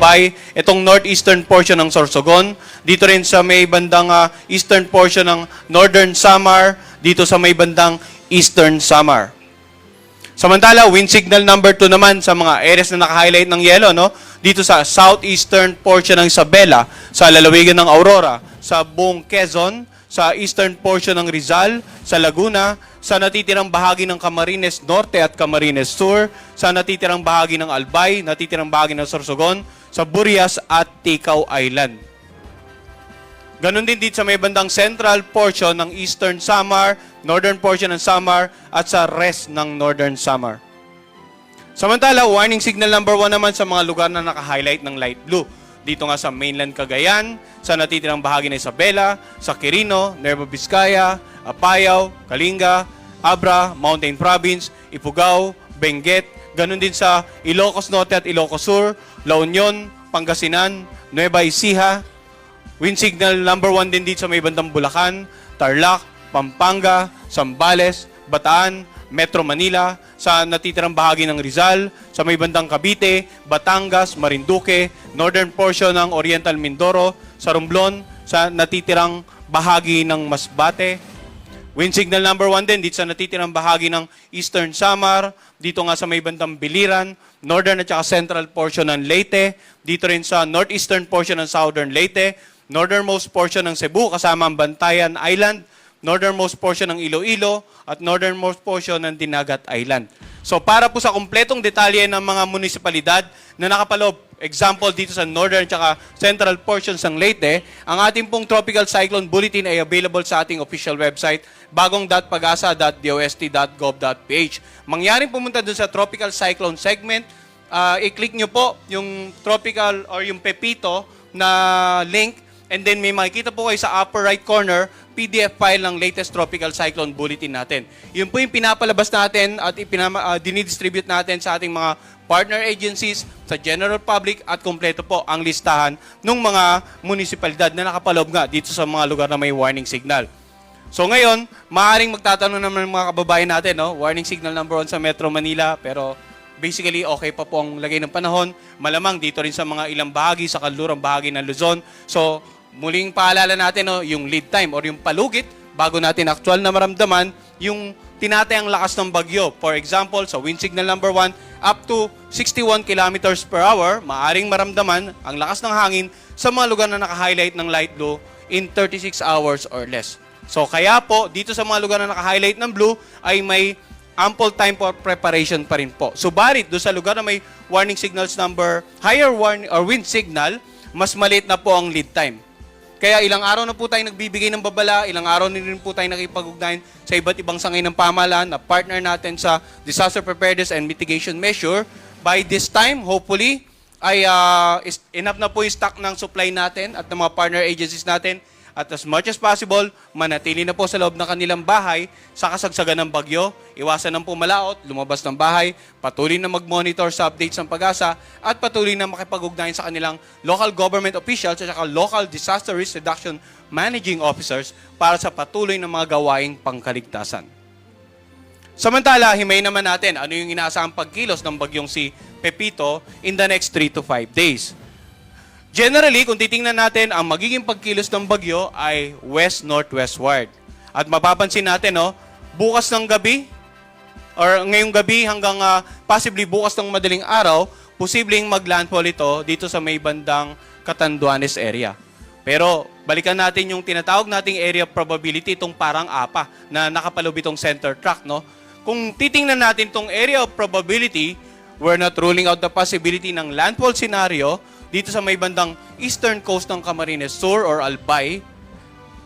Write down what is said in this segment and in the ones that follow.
Albay, itong northeastern portion ng Sorsogon, dito rin sa may bandang eastern portion ng Northern Samar, dito sa may bandang Eastern Samar. Samantala, wind signal number 2 naman sa mga areas na naka-highlight ng yellow, no? Dito sa southeastern portion ng Isabela, sa lalawigan ng Aurora, sa buong Quezon, sa eastern portion ng Rizal, sa Laguna, sa natitirang bahagi ng Camarines Norte at Camarines Sur, sa natitirang bahagi ng Albay, natitirang bahagi ng Sorsogon, sa Burias at Ticao Island. Ganon din dito sa may bandang central portion ng Eastern Samar, northern portion ng Samar, at sa rest ng Northern Samar. Samantala, warning signal number 1 naman sa mga lugar na naka-highlight ng light blue. Dito nga sa mainland Cagayan, sa natitirang bahagi ng Isabela, sa Quirino, Nueva Vizcaya, Apayao, Kalinga, Abra, Mountain Province, Ifugao, Benguet, ganun din sa Ilocos Norte at Ilocos Sur, La Union, Pangasinan, Nueva Ecija. Wind signal number 1 din dito sa may bandang Bulacan, Tarlac, Pampanga, Zambales, Bataan, Metro Manila, sa natitirang bahagi ng Rizal, sa may bandang Cavite, Batangas, Marinduque, northern portion ng Oriental Mindoro, sa Romblon, sa natitirang bahagi ng Masbate. Wind signal number 1 din dito sa natitirang bahagi ng Eastern Samar, dito nga sa may bandang Biliran, northern at saka central portion ng Leyte, dito rin sa northeastern portion ng Southern Leyte, northernmost portion ng Cebu kasama ang Bantayan Island, northernmost portion ng Iloilo, at northernmost portion ng Dinagat Island. So para po sa kumpletong detalye ng mga munisipalidad na nakapaloob, example dito sa northern at central portions ng Leyte, ang ating pong Tropical Cyclone Bulletin ay available sa ating official website, bagong.pagasa.dost.gov.ph. Mangyaring pumunta dun sa Tropical Cyclone segment, i-click nyo po yung tropical or yung Pepito na link, and then may makikita po kayo sa upper right corner, PDF file ng latest Tropical Cyclone Bulletin natin. Yun po yung pinapalabas natin at dinidistribute natin sa ating mga partner agencies, sa general public, at kompleto po ang listahan ng mga munisipalidad na nakapaloob nga dito sa mga lugar na may warning signal. So ngayon, maaaring magtatanong naman ng mga kababayan natin, no? Warning signal number 1 sa Metro Manila, pero basically okay pa po ang lagay ng panahon. Malamang dito rin sa mga ilang bahagi, sa kanlurang bahagi ng Luzon. So muling paalala natin, no, yung lead time or yung palugit bago natin actual na maramdaman yung tinatayang lakas ng bagyo. For example, sa wind signal number 1, up to 61 kilometers per hour, maaring maramdaman ang lakas ng hangin sa mga lugar na naka-highlight ng light blue in 36 hours or less. So kaya po, dito sa mga lugar na naka-highlight ng blue ay may ample time for preparation pa rin po. Subalit, doon sa lugar na may warning signals number, higher warning or wind signal, mas maliit na po ang lead time. Kaya ilang araw na po tayo nagbibigay ng babala, ilang araw na rin po tayo nakipag-ugnayan sa iba't ibang sangay ng pamahalaan na partner natin sa disaster preparedness and mitigation measure. By this time, hopefully, ay enough na po yung stock ng supply natin at ng mga partner agencies natin. At as much as possible, manatili na po sa loob ng kanilang bahay sa kasagsagan ng bagyo, iwasan ng pumalaot, lumabas ng bahay, patuloy na mag-monitor sa updates ng Pag-asa, at patuloy na makipag-ugnayan sa kanilang local government officials at saka local disaster risk reduction managing officers para sa patuloy na mga gawaing pangkaligtasan. Samantala, himay naman natin ano yung inaasahang pagkilos ng bagyong si Pepito in the next 3 to 5 days. Generally, kung titingnan natin, ang magiging pagkilos ng bagyo ay west-northwestward. At mapapansin natin, no, bukas ng gabi, or ngayong gabi hanggang possibly bukas ng madaling araw, posibleng mag-landfall ito dito sa may bandang Catanduanes area. Pero balikan natin yung tinatawag nating area probability, itong parang APA na nakapaloob itong center track. No? Kung titingnan natin itong area of probability, we're not ruling out the possibility ng landfall scenario dito sa may bandang eastern coast ng Camarines Sur or Albay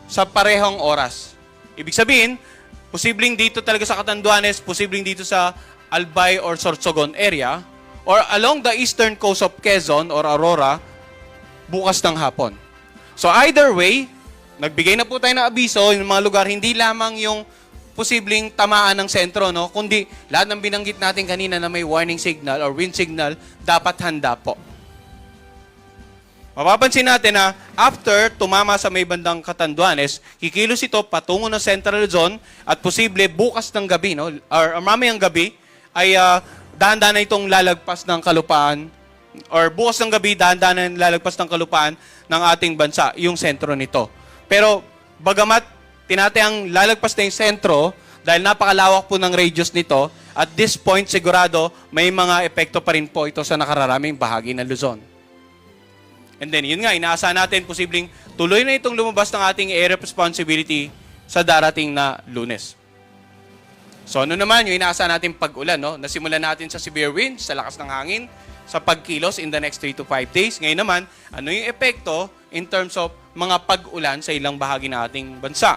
sa parehong oras. Ibig sabihin, posibleng dito talaga sa Catanduanes, posibleng dito sa Albay or Sorsogon area, or along the eastern coast of Quezon or Aurora, bukas ng hapon. So either way, nagbigay na po tayo ng abiso yung mga lugar, hindi lamang yung posibleng tamaan ng sentro, no? Kundi lahat ng binanggit natin kanina na may warning signal or wind signal, dapat handa po. Mapapansin natin na after tumama sa may bandang Catanduanes, kikilos ito patungo ng Central Luzon at posible bukas ng gabi, no? Or mamayang gabi, ay dahan-dahan na itong lalagpas ng kalupaan or bukas ng gabi, dahan-dahan na lalagpas ng kalupaan ng ating bansa, yung sentro nito. Pero, bagamat tinatayang lalagpas na yung sentro, dahil napakalawak po ng radius nito, at this point, sigurado, may mga epekto pa rin po ito sa nakararaming bahagi ng Luzon. And then, yun nga, inaasahan natin, posibleng tuloy na itong lumabas ng ating area of responsibility sa darating na Lunes. So, ano naman yung inaasahan natin pag-ulan, no? Nasimulan natin sa severe winds, sa lakas ng hangin, sa pagkilos in the next 3 to 5 days. Ngayon naman, ano yung epekto in terms of mga pag-ulan sa ilang bahagi ng ating bansa?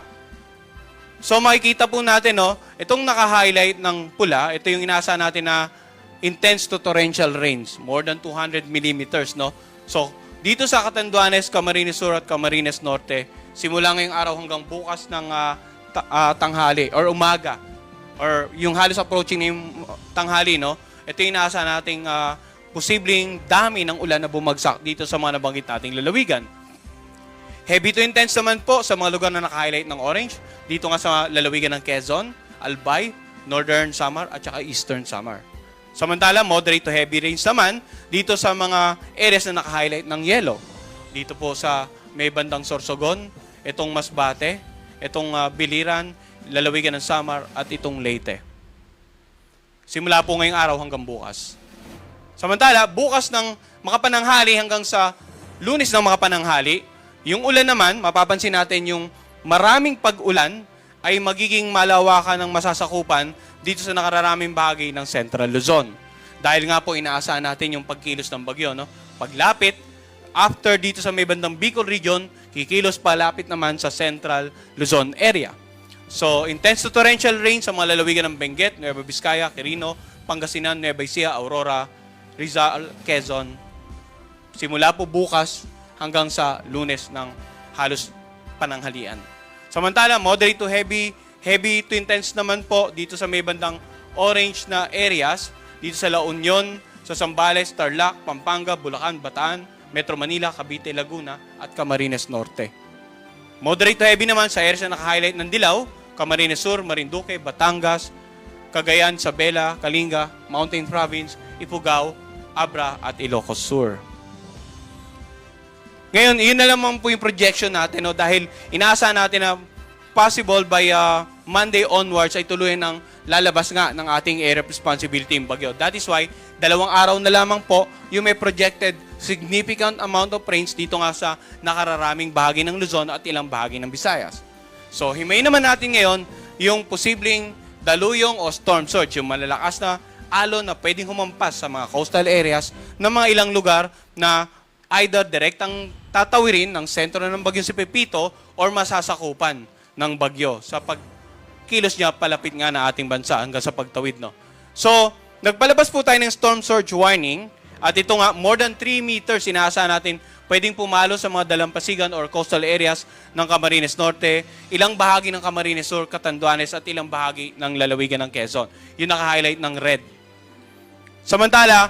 So, makikita po natin, no, itong naka-highlight ng pula, ito yung inaasahan natin na intense to torrential rains, more than 200 millimeters, no? So, dito sa Catanduanes, Camarines Sur at Camarines Norte, simula ngayong araw hanggang bukas ng tanghali or umaga, or yung halos approaching na yung tanghali, no? Ito yung nasa nating posibleng dami ng ulan na bumagsak dito sa mga nabanggit nating lalawigan. Heavy to intense naman po sa mga lugar na naka-highlight ng orange. Dito nga sa lalawigan ng Quezon, Albay, Northern Samar at saka Eastern Samar. Samantala, moderate to heavy rains naman dito sa mga areas na naka-highlight ng yellow. Dito po sa may bandang Sorsogon, itong Masbate, itong Biliran, lalawigan ng Samar at itong Leyte. Simula po ngayong araw hanggang bukas. Samantala, bukas ng makapananghali hanggang sa Lunes ng makapananghali, yung ulan naman, mapapansin natin yung maraming pag-ulan ay magiging malawakan ng masasakupan dito sa nakararaming bahagi ng Central Luzon. Dahil nga po inaasahan natin yung pagkilos ng bagyo, no? Paglapit, after dito sa may bandang Bicol region, kikilos palapit naman sa Central Luzon area. So, intense to torrential rain sa mga lalawigan ng Benguet, Nueva Vizcaya, Quirino, Pangasinan, Nueva Ecija, Aurora, Rizal, Quezon. Simula po bukas hanggang sa Lunes ng halos pananghalian. Samantala, moderate to heavy to intense naman po dito sa may bandang orange na areas, dito sa La Union, sa Zambales, Tarlac, Pampanga, Bulacan, Bataan, Metro Manila, Cavite, Laguna, at Camarines Norte. Moderate to heavy naman sa areas na naka-highlight ng dilaw, Camarines Sur, Marinduque, Batangas, Cagayan, Sabela, Kalinga, Mountain Province, Ifugao, Abra, at Ilocos Sur. Ngayon, yun na lamang po yung projection natin, no? Dahil inaasahan natin na possible by Monday onwards ay tuloy ng lalabas nga ng ating area of responsibility yung bagyo. That is why, 2 araw na lamang po yung may projected significant amount of rains dito nga sa nakararaming bahagi ng Luzon at ilang bahagi ng Visayas. So, himayin naman natin ngayon yung posibleng daluyong o storm surge, yung malalakas na alon na pwedeng humampas sa mga coastal areas ng mga ilang lugar na either direktang tatawirin ng sentro ng bagyong si Pepito or masasakupan ng bagyo sa pagkilos niya palapit nga na ating bansa hanggang sa pagtawid, no? So, nagpalabas po tayo ng storm surge warning at ito nga, more than 3 meters inaasahan natin pwedeng pumalo sa mga dalampasigan or coastal areas ng Camarines Norte, ilang bahagi ng Camarines Sur, Catanduanes at ilang bahagi ng lalawigan ng Quezon. Yung naka-highlight ng red. Samantala,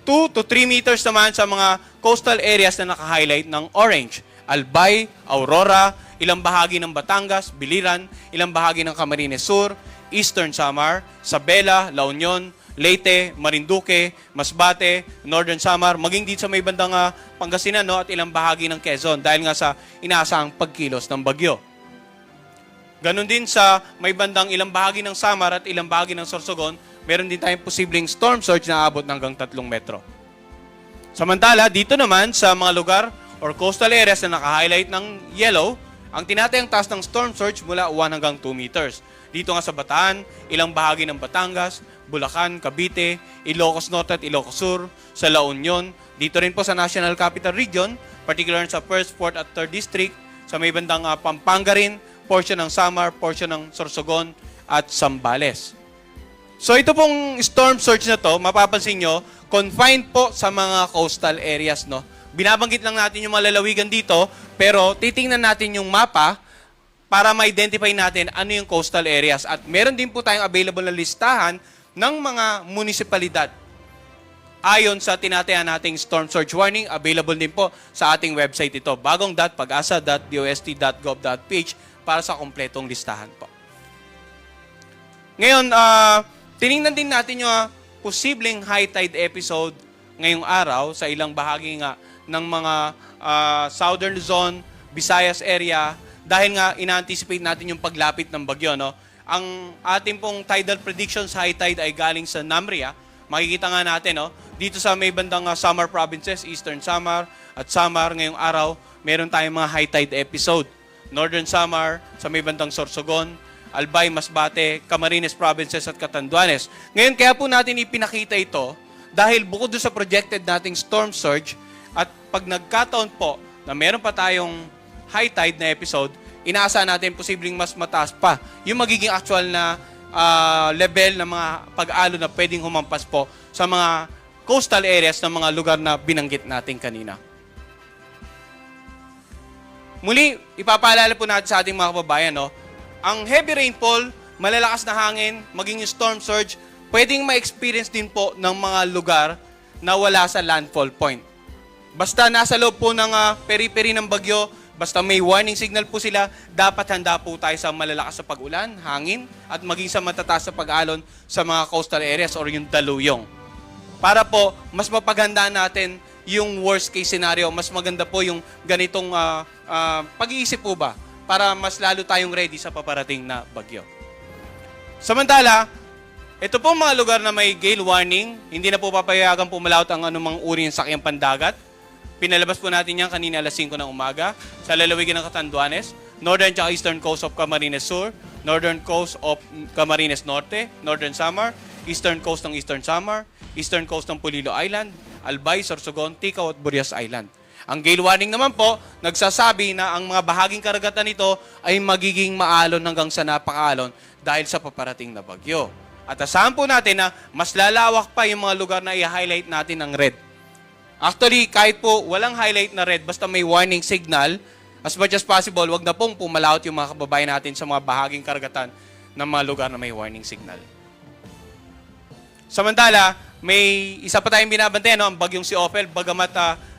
2 to 3 meters naman sa mga coastal areas na naka-highlight ng orange. Albay, Aurora, ilang bahagi ng Batangas, Biliran, ilang bahagi ng Camarines Sur, Eastern Samar, Sabela, La Union, Leyte, Marinduque, Masbate, Northern Samar, maging dito sa may bandang Pangasinan, no, at ilang bahagi ng Quezon dahil nga sa inaasahang pagkilos ng bagyo. Ganon din sa may bandang ilang bahagi ng Samar at ilang bahagi ng Sorsogon, meron din tayong posibleng storm surge na abot hanggang 3 metro. Samantala, dito naman sa mga lugar or coastal areas na naka-highlight ng yellow, ang tinatayang taas ng storm surge mula 1 hanggang 2 meters. Dito nga sa Bataan, ilang bahagi ng Batangas, Bulacan, Cavite, Ilocos Norte at Ilocos Sur, sa La Union, dito rin po sa National Capital Region, particular sa 1st, 4th at 3rd District, sa may bandang Pampanga rin, portion ng Samar, portion ng Sorsogon at Zambales. So ito pong storm surge na to, mapapansin nyo, confined po sa mga coastal areas, no? Binabanggit lang natin yung mga lalawigan dito, pero titingnan natin yung mapa para ma-identify natin ano yung coastal areas. At meron din po tayong available na listahan ng mga munisipalidad. Ayon sa tinatayan nating storm surge warning, available din po sa ating website ito, bagong.pagasa.dost.gov.ph para sa kompletong listahan po. Ngayon, tiningnan din natin yung posibleng high tide episode ngayong araw sa ilang bahagi nga ng mga southern zone, Visayas area, dahil nga ina-anticipate natin yung paglapit ng bagyo. No? Ang ating pong tidal predictions, high tide ay galing sa NAMRIA. Makikita nga natin, no? Dito sa may bandang Samar provinces, Eastern Samar at Samar, ngayong araw, meron tayong mga high tide episode. Northern Samar, sa may bandang Sorsogon, Albay, Masbate, Camarines provinces at Catanduanes. Ngayon, kaya po natin ipinakita ito dahil bukod doon sa projected nating storm surge at pag nagkataon po na meron pa tayong high tide na episode, inaasahan natin posibleng mas mataas pa yung magiging actual na level ng mga pag-alo na pwedeng humampas po sa mga coastal areas ng mga lugar na binanggit natin kanina. Muli, ipapaalala po natin sa ating mga kababayan, no? Ang heavy rainfall, malalakas na hangin, maging yung storm surge, pwedeng ma-experience din po ng mga lugar na wala sa landfall point. Basta nasa loob po ng periphery ng bagyo, basta may warning signal po sila, dapat handa po tayo sa malalakas na pag-ulan, hangin, at maging sa matataas na pag-alon sa mga coastal areas or yung daluyong. Para po, mas mapaghandaan natin yung worst case scenario, mas maganda po yung ganitong pag-iisip po ba para mas lalo tayong ready sa paparating na bagyo. Samantala, ito po mga lugar na may gale warning, hindi na po papayagang pumalaot ang anumang uri ng sakyang pandagat. Pinalabas po natin yan kanina alas 5 ng umaga sa lalawigan ng Catanduanes, northern at eastern coast of Camarines Sur, northern coast of Camarines Norte, northern Samar, eastern coast ng Eastern Samar, eastern coast ng Polillo Island, Albay, Sorsogon, Ticao at Burias Island. Ang gale warning naman po, nagsasabi na ang mga bahaging karagatan nito ay magiging maalon hanggang sa napakaalon dahil sa paparating na bagyo. At asahan po natin na mas lalawak pa yung mga lugar na i-highlight natin ng red. Actually, kahit po walang highlight na red, basta may warning signal, as much as possible, wag na pong pumalaot yung mga kababayan natin sa mga bahaging karagatan ng mga lugar na may warning signal. Samantala, may isa pa tayong binabantayan, no? Ang bagyong si Ophel, bagamat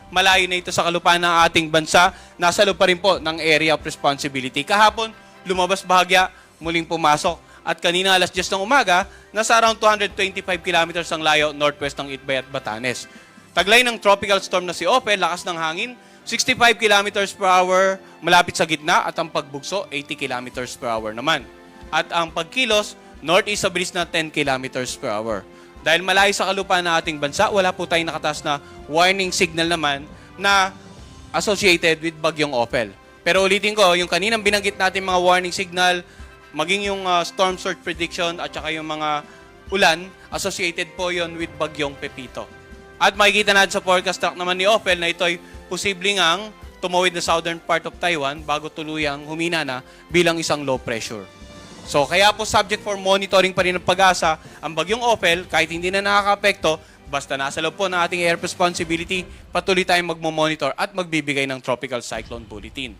malayo na ito sa kalupaan ng ating bansa, nasa loob pa rin po ng area of responsibility. Kahapon, lumabas bahagya, muling pumasok. At kanina alas 10 ng umaga, nasa around 225 kilometers ang layo northwest ng Itbay at Batanes. Taglay ng tropical storm na si Ophel, lakas ng hangin, 65 kilometers per hour malapit sa gitna at ang pagbugso 80 kilometers per hour naman. At ang pagkilos, northeast sa bilis na 10 kilometers per hour. Dahil malayo sa kalupaan ng ating bansa, wala po tayong nakataas na warning signal naman na associated with bagyong Ophel. Pero ulitin ko, yung kaninang binanggit natin mga warning signal, maging yung storm surge prediction at saka yung mga ulan, associated po yon with bagyong Pepito. At makikita natin sa forecast track naman ni Ophel na ito ay posibleng ang tumawid na southern part of Taiwan bago tuluyang humina na bilang isang low pressure. So, kaya po subject for monitoring pa rin ng Pag-asa ang bagyong Ophel, kahit hindi na nakaka-apekto, basta nasa loob po ng ating air responsibility, patuloy tayong magmo-monitor at magbibigay ng Tropical Cyclone Bulletin.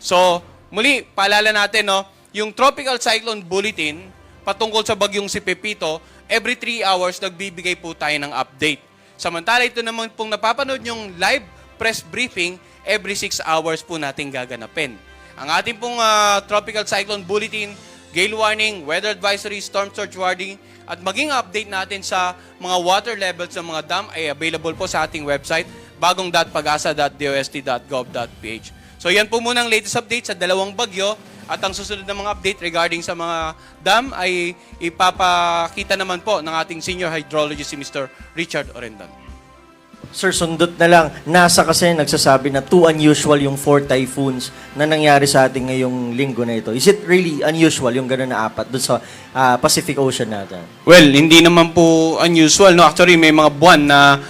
So, muli, paalala natin, no, yung Tropical Cyclone Bulletin, patungkol sa bagyong si Pepito, every 3 hours nagbibigay po tayo ng update. Samantala, ito naman pong napapanood yung live press briefing, every 6 hours po natin gaganapin. Ang ating pong Tropical Cyclone Bulletin, gale warning, weather advisory, storm surge warning, at maging update natin sa mga water levels ng mga dam ay available po sa ating website, bagong.pagasa.dost.gov.ph. So yan po muna ang latest update sa dalawang bagyo at ang susunod na mga update regarding sa mga dam ay ipapakita naman po ng ating senior hydrologist si Mr. Richard Orendan. Sir, sundot na lang. NASA kasi nagsasabi na too unusual yung 4 typhoons na nangyari sa ating ngayong linggo na ito. Is it really unusual yung gano'n na 4 doon sa Pacific Ocean natin? Well, hindi naman po unusual. No? Actually, may mga buwan na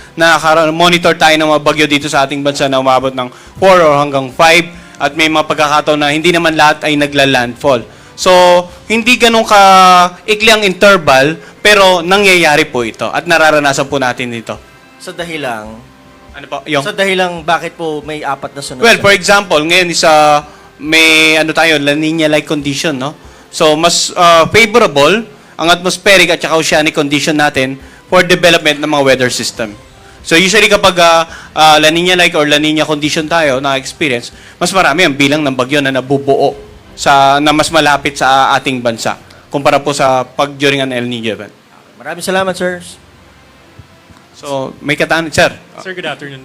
monitor tayo ng mga bagyo dito sa ating bansa na umabot ng 4 or hanggang 5 at may mga pagkakataon na hindi naman lahat ay nagla-landfall. So, hindi ganun ka-ikli ang interval pero nangyayari po ito at nararanasan po natin dito. Sa dahilang, Ano po? Yung, sa dahilang bakit po may 4 na sunod? well, for example, ngayon is may La Nina-like condition, no? So, mas favorable ang atmospheric at saka oceanic condition natin for development ng mga weather system. So, usually kapag La Nina-like or La Nina condition tayo na-experience, mas marami ang bilang ng bagyo na nabubuo na mas malapit sa ating bansa kumpara po sa during an El Niño event. Maraming salamat, sir. So, may katanungan, sir. Sir, good afternoon.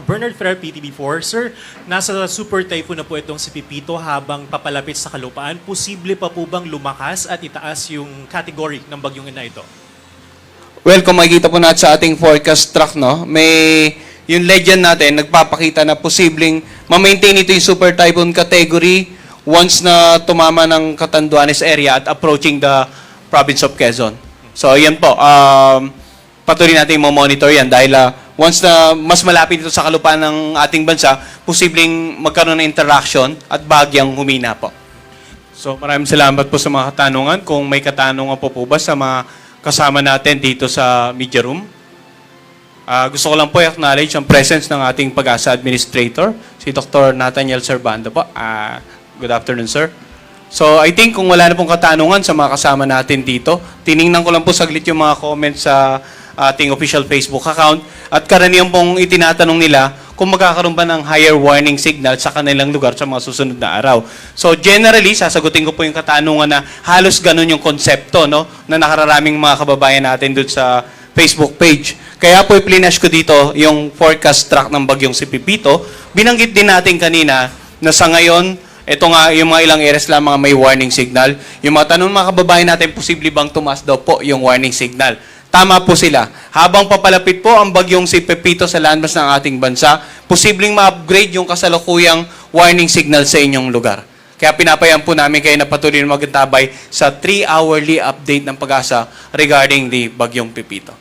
Bernard Ferrer, PTV4. Sir, nasa super typhoon na po itong si Pepito habang papalapit sa kalupaan. Posible pa po bang lumakas at itaas yung category ng bagyong ina ito? Well, kung makikita po natin sa ating forecast track, no, may yung legend natin nagpapakita na posibleng ma-maintain ito yung super typhoon category once na tumama ng Catanduanes area at approaching the province of Quezon. So, yan po. Patuloy natin monitor yan dahil once na mas malapit ito sa kalupaan ng ating bansa, posibleng magkaroon ng interaction at bagyang humina po. So maraming salamat po sa mga katanungan. Kung may katanungan po ba sa mga kasama natin dito sa media room, gusto ko lang po i-acknowledge ang presence ng ating Pag-asa Administrator, si Dr. Nathaniel Servando po. Good afternoon, sir. So, I think kung wala na pong katanungan sa mga kasama natin dito, tiningnan ko lang po saglit yung mga comments sa ating official Facebook account at karaniwan pong itinatanong nila kung magkakaroon ba ng higher warning signal sa kanilang lugar sa mga susunod na araw. So, generally, sasagutin ko po yung katanungan na halos ganun yung konsepto, no, na nakararaming mga kababayan natin doon sa Facebook page. Kaya po i-plinash ko dito yung forecast track ng bagyong si Pepito. Binanggit din natin kanina na sa ngayon, ito nga, yung mga ilang areas lang mga may warning signal. Yung mga tanong mga kababayan natin, posible bang tumaas daw po yung warning signal? Tama po sila. Habang papalapit po ang bagyong si Pepito sa landmass ng ating bansa, posibleng ma-upgrade yung kasalukuyang warning signal sa inyong lugar. Kaya pinapayan po namin kayo na patuloy na magantabay sa 3-hourly update ng Pag-asa regarding the bagyong Pepito.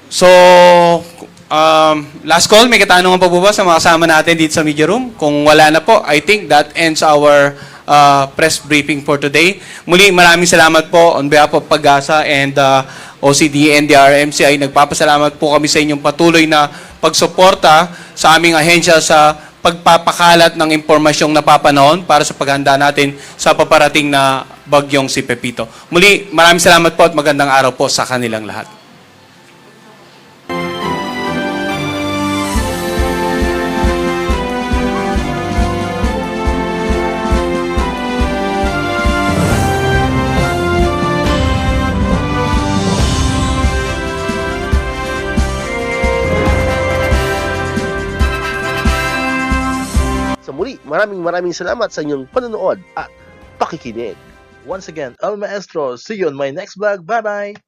So, last call, may katanungan pa po ba sa mga kasama natin dito sa media room? Kung wala na po, I think that ends our press briefing for today. Muli, maraming salamat po on behalf of Pag-asa and OCD and the RMCI. Nagpapasalamat po kami sa inyong patuloy na pagsuporta sa aming ahensya sa pagpapakalat ng impormasyong napapanahon para sa paghanda natin sa paparating na bagyong si Pepito. Muli, maraming salamat po at magandang araw po sa kanilang lahat. Sa muli, maraming salamat sa inyong panonood at pakikinig. Once again, El Maestro. See you on my next vlog. Bye-bye!